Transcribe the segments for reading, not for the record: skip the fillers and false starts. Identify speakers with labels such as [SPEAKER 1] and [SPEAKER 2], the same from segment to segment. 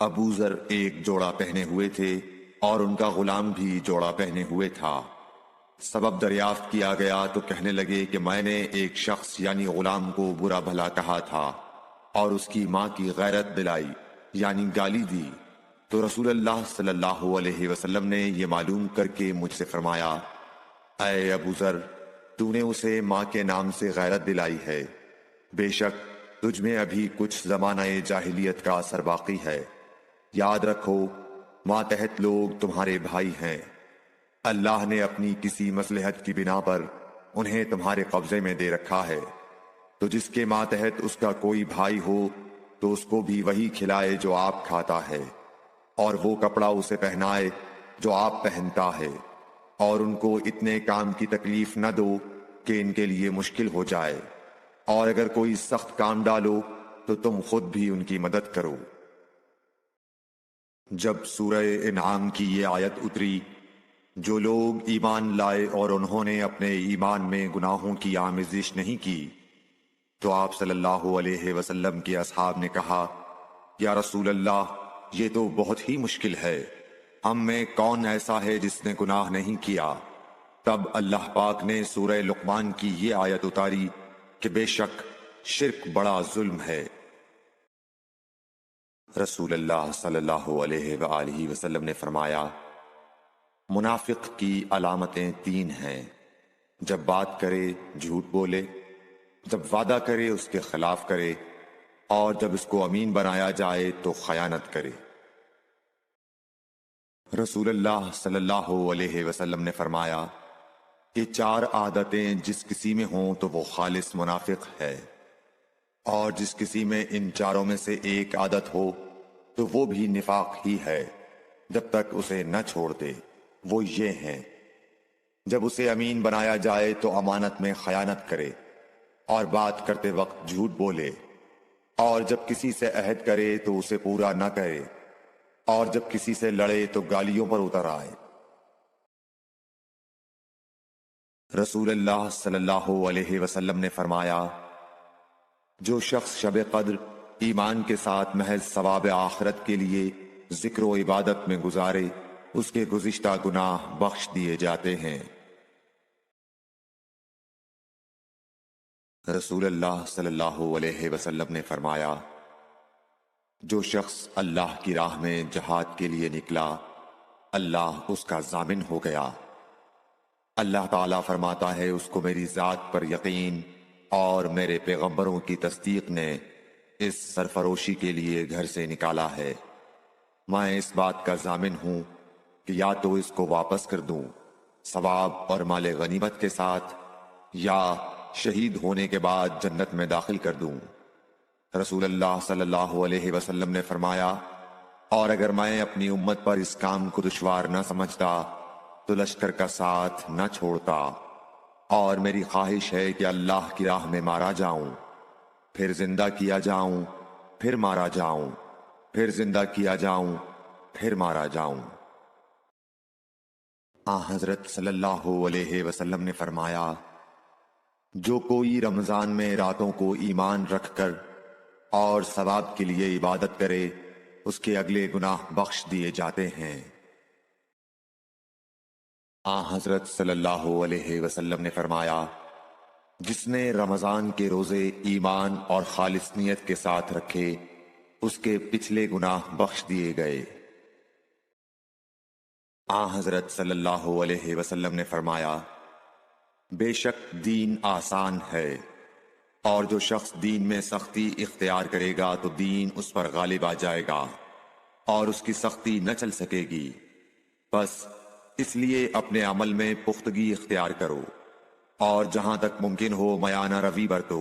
[SPEAKER 1] ابو ذر ایک جوڑا پہنے ہوئے تھے اور ان کا غلام بھی جوڑا پہنے ہوئے تھا۔ سبب دریافت کیا گیا تو کہنے لگے کہ میں نے ایک شخص یعنی غلام کو برا بھلا کہا تھا اور اس کی ماں کی غیرت دلائی یعنی گالی دی، تو رسول اللہ صلی اللہ علیہ وسلم نے یہ معلوم کر کے مجھ سے فرمایا، اے ابو ذر، تو نے اسے ماں کے نام سے غیرت دلائی ہے، بے شک تجھ میں ابھی کچھ زمانہ جاہلیت کا اثر باقی ہے۔ یاد رکھو ماتحت لوگ تمہارے بھائی ہیں، اللہ نے اپنی کسی مصلحت کی بنا پر انہیں تمہارے قبضے میں دے رکھا ہے، تو جس کے ماتحت اس کا کوئی بھائی ہو تو اس کو بھی وہی کھلائے جو آپ کھاتا ہے، اور وہ کپڑا اسے پہنائے جو آپ پہنتا ہے، اور ان کو اتنے کام کی تکلیف نہ دو کہ ان کے لیے مشکل ہو جائے، اور اگر کوئی سخت کام ڈالو تو تم خود بھی ان کی مدد کرو۔ جب سورہ انعام کی یہ آیت اتری، جو لوگ ایمان لائے اور انہوں نے اپنے ایمان میں گناہوں کی آمیزش نہیں کی، تو آپ صلی اللہ علیہ وسلم کے اصحاب نے کہا، یا رسول اللہ، یہ تو بہت ہی مشکل ہے، ہم میں کون ایسا ہے جس نے گناہ نہیں کیا؟ تب اللہ پاک نے سورہ لقمان کی یہ آیت اتاری کہ بے شک شرک بڑا ظلم ہے۔ رسول اللہ صلی اللہ علیہ وآلہ وسلم نے فرمایا، منافق کی علامتیں 3 ہیں، جب بات کرے جھوٹ بولے، جب وعدہ کرے اس کے خلاف کرے، اور جب اس کو امین بنایا جائے تو خیانت کرے۔ رسول اللہ صلی اللہ علیہ وسلم نے فرمایا کہ 4 عادتیں جس کسی میں ہوں تو وہ خالص منافق ہے، اور جس کسی میں ان 4 میں سے ایک عادت ہو تو وہ بھی نفاق ہی ہے جب تک اسے نہ چھوڑ دے۔ وہ یہ ہیں، جب اسے امین بنایا جائے تو امانت میں خیانت کرے، اور بات کرتے وقت جھوٹ بولے، اور جب کسی سے عہد کرے تو اسے پورا نہ کرے، اور جب کسی سے لڑے تو گالیوں پر اتر آئے۔ رسول اللہ صلی اللہ علیہ وسلم نے فرمایا، جو شخص شب قدر ایمان کے ساتھ محض ثواب آخرت کے لیے ذکر و عبادت میں گزارے، اس کے گزشتہ گناہ بخش دیے جاتے ہیں۔ رسول اللہ صلی اللہ علیہ وسلم نے فرمایا، جو شخص اللہ کی راہ میں جہاد کے لیے نکلا، اللہ اس کا ضامن ہو گیا۔ اللہ تعالیٰ فرماتا ہے، اس کو میری ذات پر یقین اور میرے پیغمبروں کی تصدیق نے اس سرفروشی کے لیے گھر سے نکالا ہے۔ میں اس بات کا ضامن ہوں کہ یا تو اس کو واپس کر دوں ثواب اور مال غنیمت کے ساتھ، یا شہید ہونے کے بعد جنت میں داخل کر دوں۔ رسول اللہ صلی اللہ علیہ وسلم نے فرمایا، اور اگر میں اپنی امت پر اس کام کو دشوار نہ سمجھتا تو لشکر کا ساتھ نہ چھوڑتا، اور میری خواہش ہے کہ اللہ کی راہ میں مارا جاؤں، پھر زندہ کیا جاؤں، پھر مارا جاؤں، پھر زندہ کیا جاؤں، پھر مارا جاؤں۔ حضرت صلی اللہ علیہ وسلم نے فرمایا، جو کوئی رمضان میں راتوں کو ایمان رکھ کر اور ثواب کے لیے عبادت کرے، اس کے اگلے گناہ بخش دیے جاتے ہیں۔ حضرت صلی اللہ علیہ وسلم نے فرمایا، جس نے رمضان کے روزے ایمان اور خالص نیت کے ساتھ رکھے، اس کے پچھلے گناہ بخش دیے گئے۔ حضرت صلی اللہ علیہ وسلم نے فرمایا، بے شک دین آسان ہے، اور جو شخص دین میں سختی اختیار کرے گا تو دین اس پر غالب آ جائے گا اور اس کی سختی نہ چل سکے گی۔ بس اس لیے اپنے عمل میں پختگی اختیار کرو، اور جہاں تک ممکن ہو میانہ روی برتو،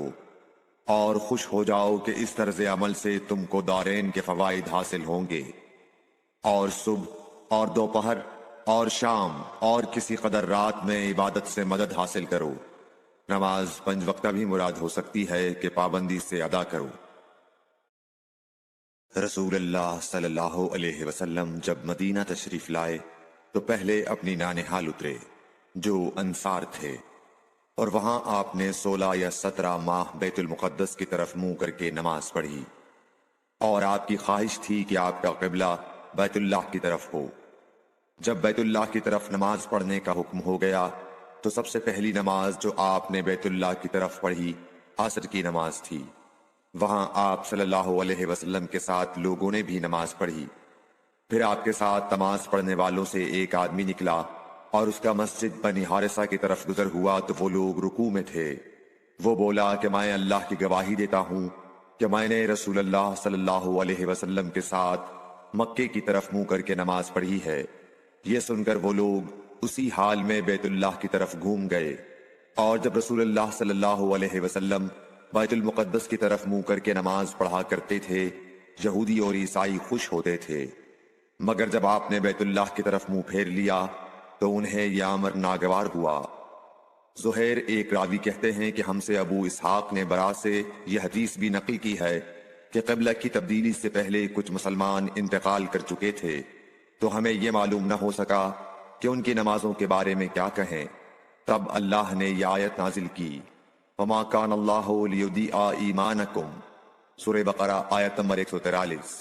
[SPEAKER 1] اور خوش ہو جاؤ کہ اس طرز عمل سے تم کو دارین کے فوائد حاصل ہوں گے، اور صبح اور دوپہر اور شام اور کسی قدر رات میں عبادت سے مدد حاصل کرو۔ نماز 5 وقتہ بھی مراد ہو سکتی ہے کہ پابندی سے ادا کرو۔ رسول اللہ صلی اللہ علیہ وسلم جب مدینہ تشریف لائے تو پہلے اپنی نانہال اترے جو انصار تھے، اور وہاں آپ نے 16 یا 17 ماہ بیت المقدس کی طرف منہ کر کے نماز پڑھی۔ اور آپ کی خواہش تھی کہ آپ کا قبلہ بیت اللہ کی طرف ہو۔ جب بیت اللہ کی طرف نماز پڑھنے کا حکم ہو گیا تو سب سے پہلی نماز جو آپ نے بیت اللہ کی طرف پڑھی عصر کی نماز تھی۔ وہاں آپ صلی اللہ علیہ وسلم کے ساتھ لوگوں نے بھی نماز پڑھی۔ پھر آپ کے ساتھ نماز پڑھنے والوں سے ایک آدمی نکلا اور اس کا مسجد بنی حارثہ کی طرف گزر ہوا تو وہ لوگ رکوع میں تھے۔ وہ بولا کہ میں اللہ کی گواہی دیتا ہوں کہ میں نے رسول اللہ صلی اللہ علیہ وسلم کے ساتھ مکے کی طرف منہ کر کے نماز پڑھی ہے۔ یہ سن کر وہ لوگ اسی حال میں بیت اللہ کی طرف گھوم گئے، اور جب رسول اللہ صلی اللہ علیہ وسلم بیت المقدس کی طرف منہ کر کے نماز پڑھا کرتے تھے، یہودی اور عیسائی خوش ہوتے تھے، مگر جب آپ نے بیت اللہ کی طرف منہ پھیر لیا تو انہیں یہ امر ناگوار ہوا۔ زہیر ایک راوی کہتے ہیں کہ ہم سے ابو اسحاق نے برا سے یہ حدیث بھی نقل کی ہے کہ قبلہ کی تبدیلی سے پہلے کچھ مسلمان انتقال کر چکے تھے، تو ہمیں یہ معلوم نہ ہو سکا کہ ان کی نمازوں کے بارے میں کیا کہیں۔ تب اللہ نے یہ آیت نازل کی، وَمَا كَانَ اللَّهُ لِيُضِيعَ إِيمَانَكُمْ، سورہ بقرہ آیت number 143۔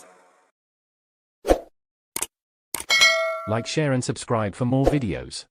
[SPEAKER 2] Like, share and subscribe for more videos.